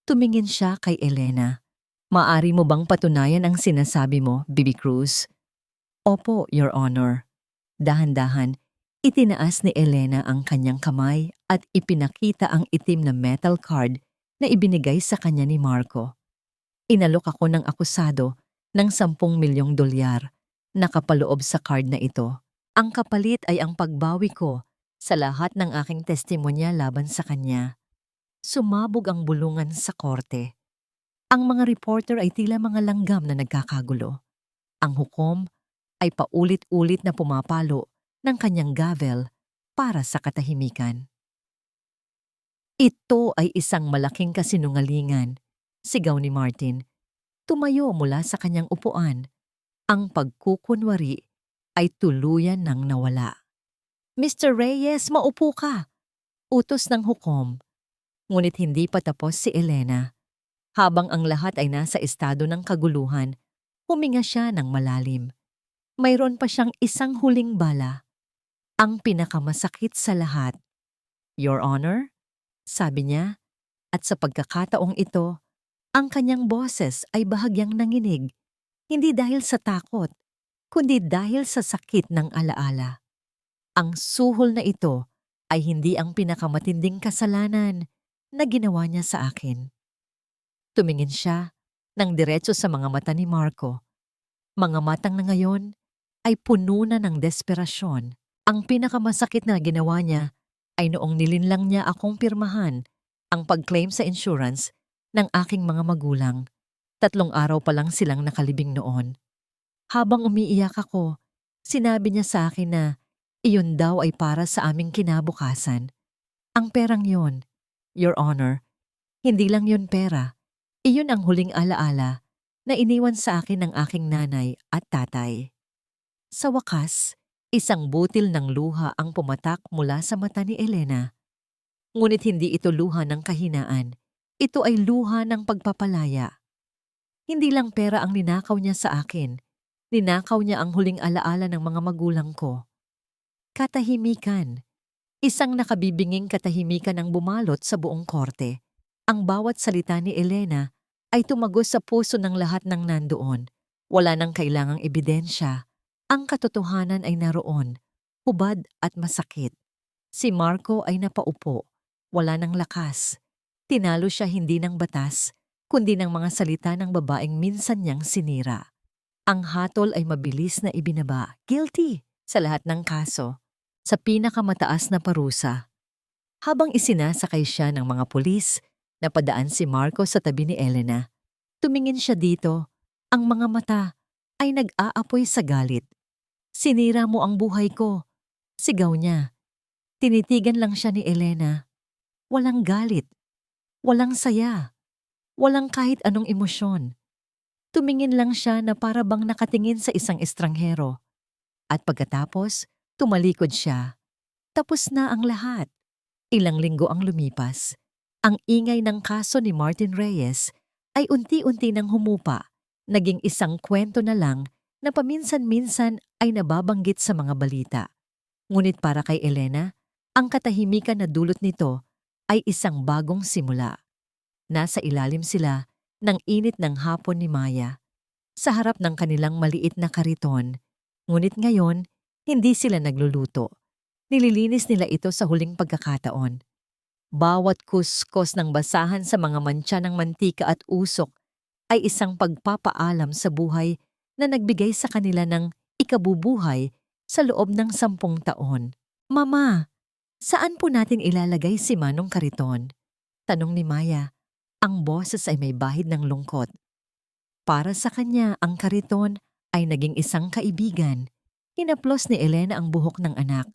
Tumingin siya kay Elena. Maari mo bang patunayan ang sinasabi mo, Bibi Cruz? Opo, Your Honor. Dahan-dahan, itinaas ni Elena ang kanyang kamay at ipinakita ang itim na metal card na ibinigay sa kanya ni Marco. Inalok ako ng akusado ng 10 milyong dolyar na kapaloob sa card na ito. Ang kapalit ay ang pagbawi ko sa lahat ng aking testimonya laban sa kanya. Sumabog ang bulungan sa korte. Ang mga reporter ay tila mga langgam na nagkakagulo. Ang hukom ay paulit-ulit na pumapalo ng kanyang gavel para sa katahimikan. Ito ay isang malaking kasinungalingan, sigaw ni Martin. Tumayo mula sa kanyang upuan. Ang pagkukunwari ay tuluyan ng nawala. Mr. Reyes, maupo ka! Utos ng hukom. Ngunit hindi pa tapos si Elena. Habang ang lahat ay nasa estado ng kaguluhan, huminga siya ng malalim. Mayroon pa siyang isang huling bala. Ang pinakamasakit sa lahat. Your Honor, sabi niya, at sa pagkakataong ito, ang kanyang boses ay bahagyang nanginig, hindi dahil sa takot, kundi dahil sa sakit ng alaala. Ang suhol na ito ay hindi ang pinakamatinding kasalanan na ginawa niya sa akin. Tumingin siya ng diretso sa mga mata ni Marco. Mga matang na ngayon ay puno na ng desperasyon. Ang pinakamasakit na ginawa niya ay noong nilinlang niya akong pirmahan ang pag-claim sa insurance ng aking mga magulang. 3 araw pa lang silang nakalibing noon. Habang umiiyak ako, sinabi niya sa akin na iyon daw ay para sa aming kinabukasan. Ang perang yon, Your Honor, hindi lang yon pera. Iyon ang huling alaala na iniwan sa akin ng aking nanay at tatay. Sa wakas, isang butil ng luha ang pumatak mula sa mata ni Elena. Ngunit hindi ito luha ng kahinaan. Ito ay luha ng pagpapalaya. Hindi lang pera ang ninakaw niya sa akin. Ninakaw niya ang huling alaala ng mga magulang ko. Katahimikan. Isang nakabibinging katahimikan ang bumalot sa buong korte. Ang bawat salita ni Elena ay tumagos sa puso ng lahat ng nandoon. Wala nang kailangang ebidensya. Ang katotohanan ay naroon, hubad at masakit. Si Marco ay napaupo, wala ng lakas. Tinalo siya hindi ng batas, kundi ng mga salita ng babaeng minsan niyang sinira. Ang hatol ay mabilis na ibinaba, guilty, sa lahat ng kaso, sa pinakamataas na parusa. Habang isinasakay siya ng mga pulis, napadaan si Marco sa tabi ni Elena. Tumingin siya dito, ang mga mata ay nag-aapoy sa galit. Sinira mo ang buhay ko, sigaw niya. Tinitigan lang siya ni Elena. Walang galit, walang saya, walang kahit anong emosyon. Tumingin lang siya na para bang nakatingin sa isang estranghero. At pagkatapos, tumalikod siya. Tapos na ang lahat. Ilang linggo ang lumipas. Ang ingay ng kaso ni Martin Reyes ay unti-unti nang humupa. Naging isang kwento na lang na paminsan-minsan ay nababanggit sa mga balita. Ngunit para kay Elena, ang katahimikan na dulot nito ay isang bagong simula. Nasa ilalim sila ng init ng hapon ni Maya, sa harap ng kanilang maliit na kariton. Ngunit ngayon, hindi sila nagluluto. Nililinis nila ito sa huling pagkakataon. Bawat kuskos ng basahan sa mga mantsa ng mantika at usok ay isang pagpapaalam sa buhay na nagbigay sa kanila ng ikabubuhay sa loob ng 10 taon. Mama, saan po natin ilalagay si Manong Kariton? Tanong ni Maya. Ang boses ay may bahid ng lungkot. Para sa kanya, ang Kariton ay naging isang kaibigan. Hinaplos ni Elena ang buhok ng anak.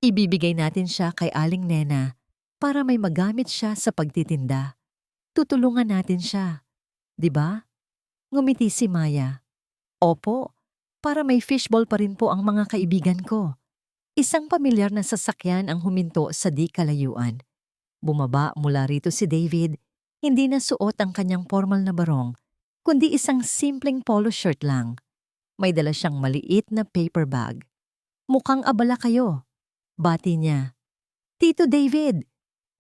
Ibibigay natin siya kay Aling Nena para may magamit siya sa pagtitinda. Tutulungan natin siya. 'Di ba? Ngumiti si Maya. Opo, para may fishball pa rin po ang mga kaibigan ko. Isang pamilyar na sasakyan ang huminto sa di kalayuan. Bumaba mula rito si David, hindi na suot ang kanyang formal na barong, kundi isang simpleng polo shirt lang. May dala siyang maliit na paper bag. Mukhang abala kayo. Bati niya. Tito David!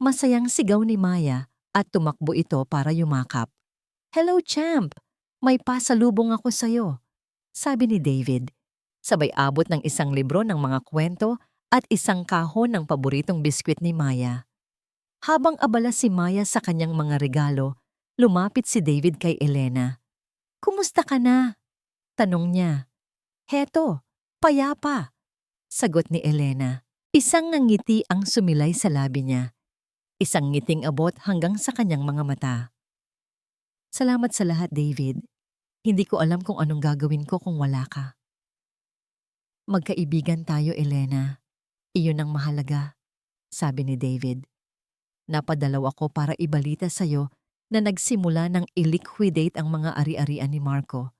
Masayang sigaw ni Maya at tumakbo ito para yumakap. Hello, champ! May pasalubong ako sa'yo, sabi ni David. Sabay abot ng isang libro ng mga kwento at isang kahon ng paboritong biskwit ni Maya. Habang abala si Maya sa kanyang mga regalo, lumapit si David kay Elena. Kumusta ka na? Tanong niya. Heto, payapa, sagot ni Elena. Isang ngiti ang sumilay sa labi niya. Isang ngiting abot hanggang sa kanyang mga mata. Salamat sa lahat, David. Hindi ko alam kung anong gagawin ko kung wala ka. Magkaibigan tayo, Elena. Iyon ang mahalaga, sabi ni David. Napadalaw ako para ibalita sa'yo na nagsimula ng i-liquidate ang mga ari-arian ni Marco.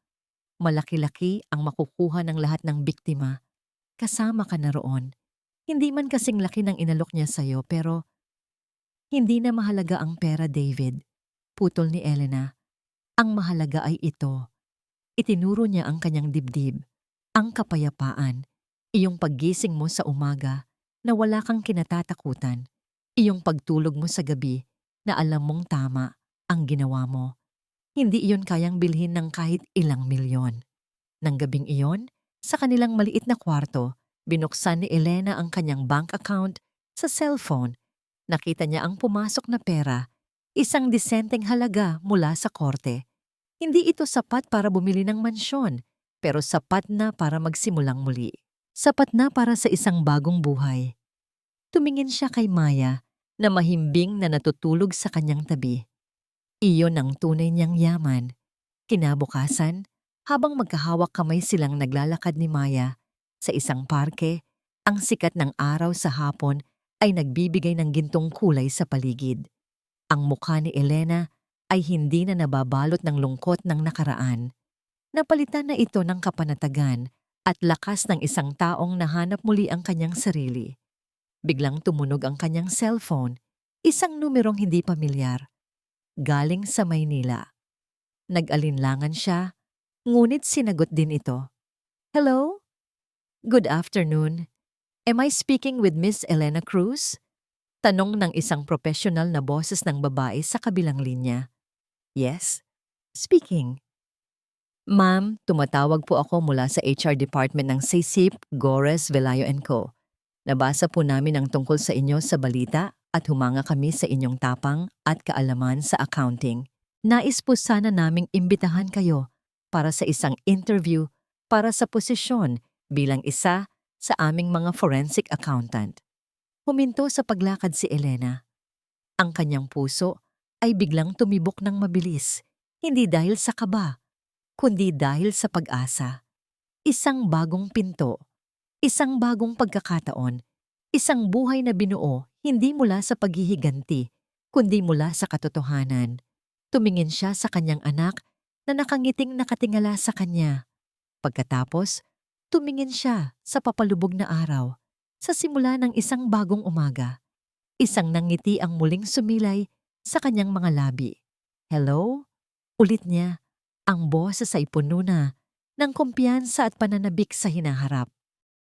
Malaki-laki ang makukuha ng lahat ng biktima. Kasama ka na roon. Hindi man kasing laki ng inalok niya sa'yo pero hindi na mahalaga ang pera, David. Putol ni Elena. Ang mahalaga ay ito. Itinuro niya ang kanyang dibdib, ang kapayapaan, iyong paggising mo sa umaga na wala kang kinatatakutan, iyong pagtulog mo sa gabi na alam mong tama ang ginawa mo. Hindi iyon kayang bilhin ng kahit ilang milyon. Nang gabing iyon, sa kanilang maliit na kwarto, binuksan ni Elena ang kanyang bank account sa cellphone. Nakita niya ang pumasok na pera, isang disenteng halaga mula sa korte. Hindi ito sapat para bumili ng mansyon, pero sapat na para magsimulang muli. Sapat na para sa isang bagong buhay. Tumingin siya kay Maya na mahimbing na natutulog sa kanyang tabi. Iyon ang tunay niyang yaman. Kinabukasan, habang magkahawak kamay silang naglalakad ni Maya sa isang parke, ang sikat ng araw sa hapon ay nagbibigay ng gintong kulay sa paligid. Ang mukha ni Elena ay hindi na nababalot ng lungkot ng nakaraan. Napalitan na ito ng kapanatagan at lakas ng isang taong nahanap muli ang kanyang sarili. Biglang tumunog ang kanyang cellphone, isang numerong hindi pamilyar. Galing sa Maynila. Nag-alinlangan siya, ngunit sinagot din ito. Hello? Good afternoon. Am I speaking with Miss Elena Cruz? Tanong ng isang professional na boses ng babae sa kabilang linya. Yes, speaking. Ma'am, tumatawag po ako mula sa HR department ng SESIP, Gores, Velayo & Co. Nabasa po namin ang tungkol sa inyo sa balita at humanga kami sa inyong tapang at kaalaman sa accounting. Nais po sana naming imbitahan kayo para sa isang interview para sa posisyon bilang isa sa aming mga forensic accountant. Huminto sa paglakad si Elena. Ang kanyang puso ay biglang tumibok ng mabilis, hindi dahil sa kaba, kundi dahil sa pag-asa. Isang bagong pinto, isang bagong pagkakataon, isang buhay na binuo hindi mula sa paghihiganti, kundi mula sa katotohanan. Tumingin siya sa kanyang anak na nakangiting nakatingala sa kanya. Pagkatapos, tumingin siya sa papalubog na araw, sa simula ng isang bagong umaga. Isang nangiti ang muling sumilay sa kanyang mga labi. Hello? Ulit niya, ang boses ay puno na ng kumpiyansa at pananabik sa hinaharap.